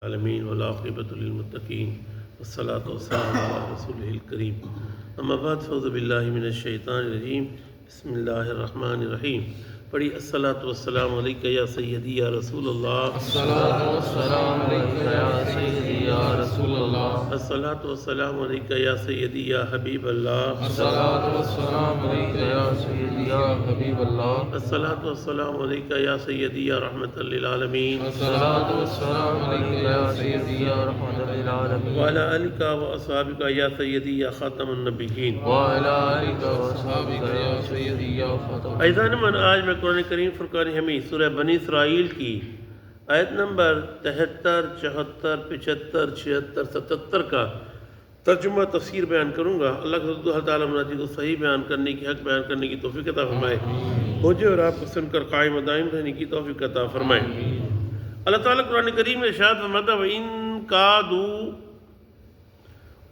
العالمین والعاقبۃ للمتقین والصلاۃ والسلام علی رسولہ الکریم اما بعد فاعوذ باللہ من الشیطان الرجیم بسم اللہ الرحمن الرحیم پڑھی الصلاۃ والسلام علیک یا سیدی یا رسول اللہ الصلاۃ والسلام علیک یا سیدی یا رسول اللہ الصلاۃ والسلام علیک یا سیدی یا حبیب اللہ الصلاۃ والسلام علیک یا سیدی یا حبیب اللہ الصلاۃ والسلام علیک یا سیدی یا رحمۃ للعالمین الصلاۃ والسلام علیک یا سیدی یا رحمۃ للعالمین وعلی آلک واصحابک یا سیدی یا خاتم النبیین وعلی آلک واصحابک یا سیدی یا خاتم عزیزان من، آج میں قرآن کریم فرقان حمید سورہ بنی اسرائیل کی آیت نمبر 73 74 75 76 77 کا ترجمہ تفسیر بیان کروں گا۔ اللہ تعالیٰ مناجی کو صحیح بیان کرنے کی، حق بیان کرنے کی توفیق عطا فرمائے، مجھے اور آپ کو سن کر قائم و دائم رہنے کی توفیق عطا فرمائے۔ اللہ تعالیٰ قرآن کریم میں ارشاد فرماتا ہے وَإِن كَادُوا،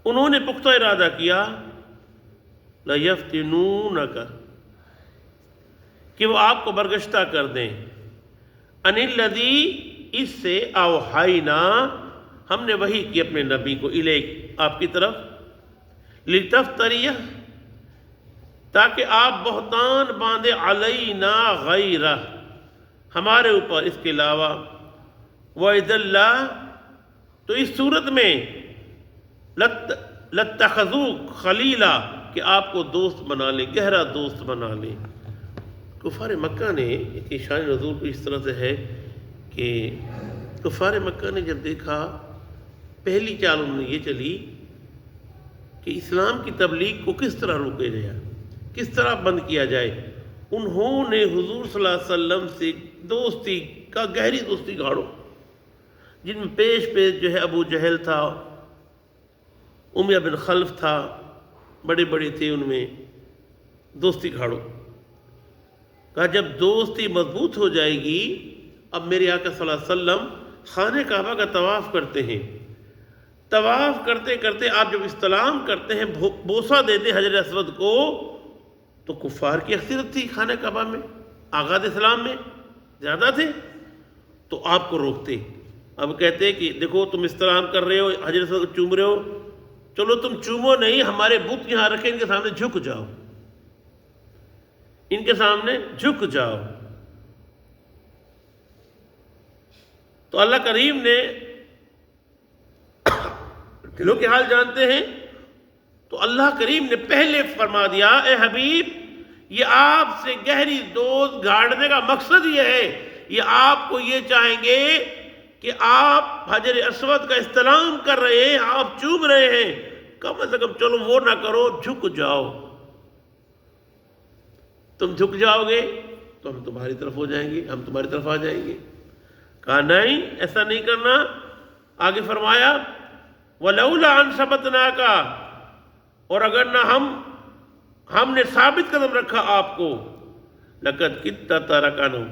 انہوں نے پختہ ارادہ کیا، لَيَفْتِنُونَكَ، کہ وہ آپ کو برگشتہ کر دیں، ان الذی، اس سے اوحینا، ہم نے وحی کی اپنے نبی کو، الیک، آپ کی طرف، لتفتریہ، تاکہ آپ بہتان باندھے، علینا غیرہ، ہمارے اوپر اس کے علاوہ، وَإِذَا اللَّهُ، تو اس صورت میں لَاتَّخَذُوكَ خَلِيلًا، کہ آپ کو دوست بنا لیں، گہرا دوست بنا لیں۔ کفار مکہ نے، کہ شان نزول کو اس طرح سے ہے کہ کفار مکہ نے جب دیکھا، پہلی چال انہوں نے یہ چلی کہ اسلام کی تبلیغ کو کس طرح روکے جائے، کس طرح بند کیا جائے۔ انہوں نے حضور صلی اللہ علیہ وسلم سے دوستی کا، گہری دوستی گاڑو، جن میں پیش جو ہے ابو جہل تھا، امیہ بن خلف تھا، بڑے بڑے تھے، ان میں دوستی گھاڑو۔ کہا جب دوستی مضبوط ہو جائے گی، اب میرے آقا صلی اللہ علیہ وسلم خانہ کعبہ کا طواف کرتے ہیں، طواف کرتے کرتے آپ جب استلام کرتے ہیں، بوسہ دیتے حجر اسود کو، تو کفار کی اکثریت تھی خانہ کعبہ میں، آغاز اسلام میں زیادہ تھے، تو آپ کو روکتے۔ اب کہتے کہ دیکھو تم استلام کر رہے ہو، حجر اسود کو چوم رہے ہو، چلو تم چومو نہیں، ہمارے بت یہاں رکھیں، ان کے سامنے جھک جاؤ، ان کے سامنے جھک جاؤ۔ تو اللہ کریم نے دلوں کے حال جانتے ہیں، تو اللہ کریم نے پہلے فرما دیا، اے حبیب، یہ آپ سے گہری دوست گاڑنے کا مقصد یہ ہے، یہ آپ کو یہ چاہیں گے کہ آپ حجر اسود کا استلام کر رہے ہیں، آپ چوم رہے ہیں، کم از کم چلو وہ نہ کرو، جھک جاؤ۔ تم جھک جاؤ گے تو ہم تمہاری طرف ہو جائیں گے، ہم تمہاری طرف آ جائیں گے۔ کہا نہیں، ایسا نہیں کرنا۔ آگے فرمایا وَلَوْلَا أَن ثَبَتْنَاكَ، اور اگر نہ ہم نے ثابت قدم رکھا آپ کو، لَقَدْ كِدتَّ تَرَكَنَهُمْ،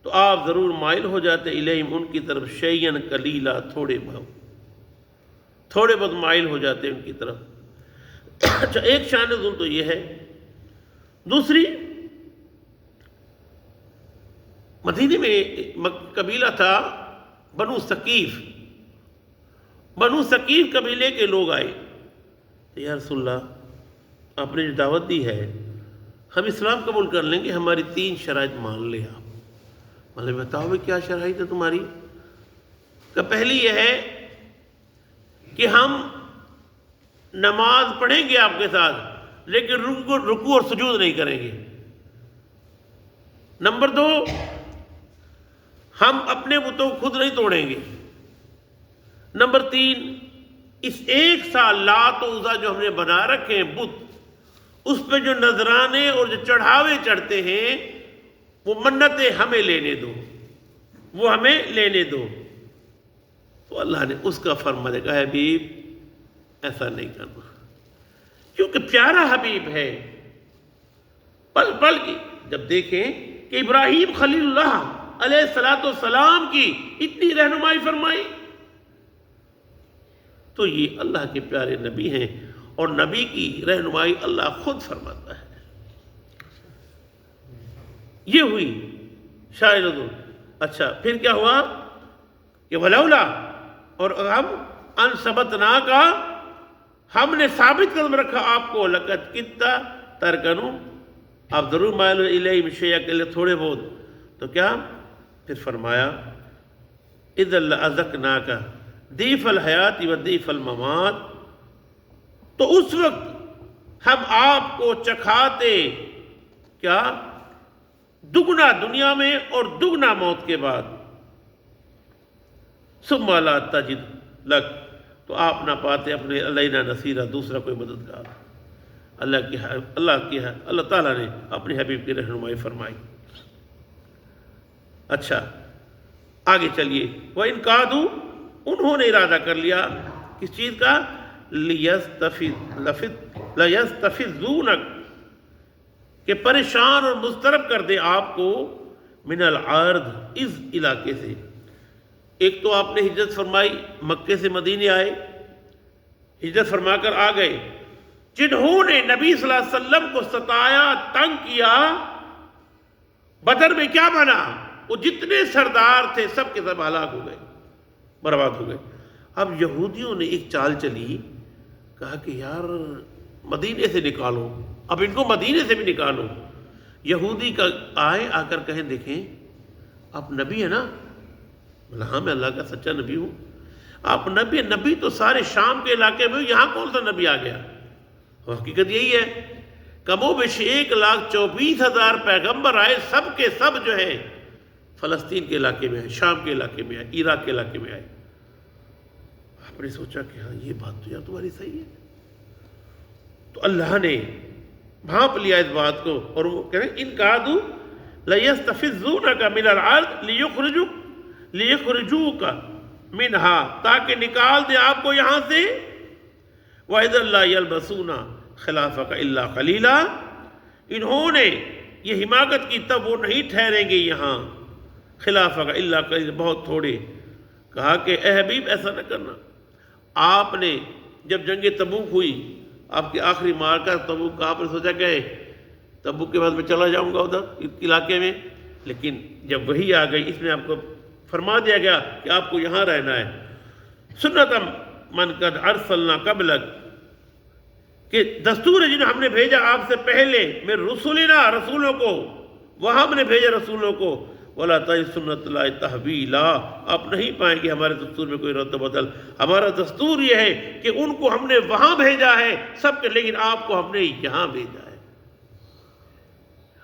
تو آپ ضرور مائل ہو جاتے الیہم، ان کی طرف، شیئن قلیلا، تھوڑے بہت مائل ہو جاتے ان کی طرف۔ اچھا، ایک شان نزول تو یہ ہے۔ دوسری، مدینے میں قبیلہ تھا بنو ثقیف، بنو ثقیف قبیلے کے لوگ آئے، یا رسول اللہ، آپ نے جو دعوت دی ہے، ہم اسلام قبول کر لیں گے، ہماری 3 شرائط مان لیں آپ۔ مطلب بتاؤ بھی کیا شرائط ہے تمہاری؟ کہ پہلی یہ ہے کہ ہم نماز پڑھیں گے آپ کے ساتھ، لیکن رکوع اور سجود نہیں کریں گے۔ نمبر 2، ہم اپنے بتوں کو خود نہیں توڑیں گے۔ نمبر 3، اس 1 سال لات و عزا جو ہم نے بنا رکھے ہیں بت، اس پہ جو نذرانے اور جو چڑھاوے چڑھتے ہیں، وہ منتیں ہمیں لینے دو، وہ ہمیں لینے دو۔ تو اللہ نے اس کا فرما دیا کہ حبیب ایسا نہیں کرنا، کیونکہ پیارا حبیب ہے۔ پل پل کی جب دیکھیں کہ ابراہیم خلیل اللہ علیہ السلام کی اتنی رہنمائی فرمائی، تو یہ اللہ کے پیارے نبی ہیں، اور نبی کی رہنمائی اللہ خود فرماتا ہے۔ یہ ہوئی شاید۔ اچھا، پھر کیا ہوا کہ ولولا، اور ہم انثبتنا کا ہم نے ثابت قدم رکھا آپ کو لقد کتا ترکنو آپ ضرور مائل الیہم شیئا کے لیے تھوڑے بہت تو کیا پھر فرمایا اذا لأذقناک ضیف الحیات و ضیف الممات تو اس وقت ہم آپ کو چکھاتے کیا دگنا دنیا میں اور دگنا موت کے بعد ثم لا تجد لک تو آپ نہ پاتے اپنے علینا نصیرہ دوسرا کوئی مددگار اللہ تعالیٰ نے اپنے حبیب کی رہنمائی فرمائی. اچھا آگے چلیے وَإِنْ قَادُوا انہوں نے ارادہ کر لیا کس چیز کا لَيَسْتَفِزُّونَكَ کہ پریشان اور مضطرب کر دے آپ کو من العرض اس علاقے سے. ایک تو آپ نے ہجرت فرمائی مکے سے مدینے آئے ہجرت فرما کر آ گئے جنہوں نے نبی صلی اللہ علیہ وسلم کو ستایا تنگ کیا بدر میں کیا بنا وہ جتنے سردار تھے سب کے سب ہلاک ہو گئے برباد ہو گئے. اب یہودیوں نے ایک چال چلی کہا کہ یار مدینے سے نکالو اب ان کو مدینے سے بھی نکالو. یہودی کا آئے آ کر کہیں دیکھیں آپ نبی ہے نا بولا ہاں میں اللہ کا سچا نبی ہوں. آپ نبی تو سارے شام کے علاقے میں یہاں کون سا نبی آ گیا. حقیقت یہی ہے کم و بیش 1,24,000 پیغمبر آئے سب کے سب جو ہے فلسطین کے علاقے میں آئے شام کے علاقے میں آئے عراق کے علاقے میں آئے. آپ نے سوچا کہ ہاں یہ بات تو یار تمہاری صحیح ہے. تو اللہ نے بھانپ لیا اس بات کو اور وہ کہہ رہے ہیں ان قادوا لیستفزونک من الارض لیخرجوک منہا تاکہ نکال دے آپ کو یہاں سے وَإِذًا لَا يَلْبَسُونَ خِلَافَكَ إِلَّا قَلِيلًا انہوں نے یہ حماقت کی تب وہ نہیں ٹھہریں گے یہاں خلافہ کا اللہ قلیل بہت تھوڑے. کہا کہ اے حبیب ایسا نہ کرنا. آپ نے جب جنگ تبوک ہوئی آپ کی آخری مارکہ تبوک کا آپ نے سوچا کہ تبوک کے بعد میں چلا جاؤں گا ادھر علاقے میں لیکن جب وہی آ گئی اس میں آپ کو فرما دیا گیا کہ آپ کو یہاں رہنا ہے. سنتم من قد ارسلنا قبلک کہ دستور ہے جنہیں ہم نے بھیجا آپ سے پہلے میں رسولنا رسولوں کو وہاں ہم نے بھیجا رسولوں کو وَلَا تَجِدْ سُنَّتَ اللَّهِ تَحْوِيلًا آپ نہیں پائیں گے ہمارے دستور میں کوئی رد و بدل. ہمارا دستور یہ ہے کہ ان کو ہم نے وہاں بھیجا ہے سب کے لیکن آپ کو ہم نے یہاں بھیجا ہے.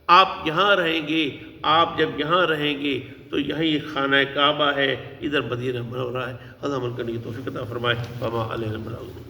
آپ یہاں رہیں گے. آپ جب یہاں رہیں گے تو یہیں خانہ کعبہ ہے ادھر مدینہ منورہ ہے. اللہ عمل کرنے کی توفیق عطا فرمائے. وما علینا من العلم.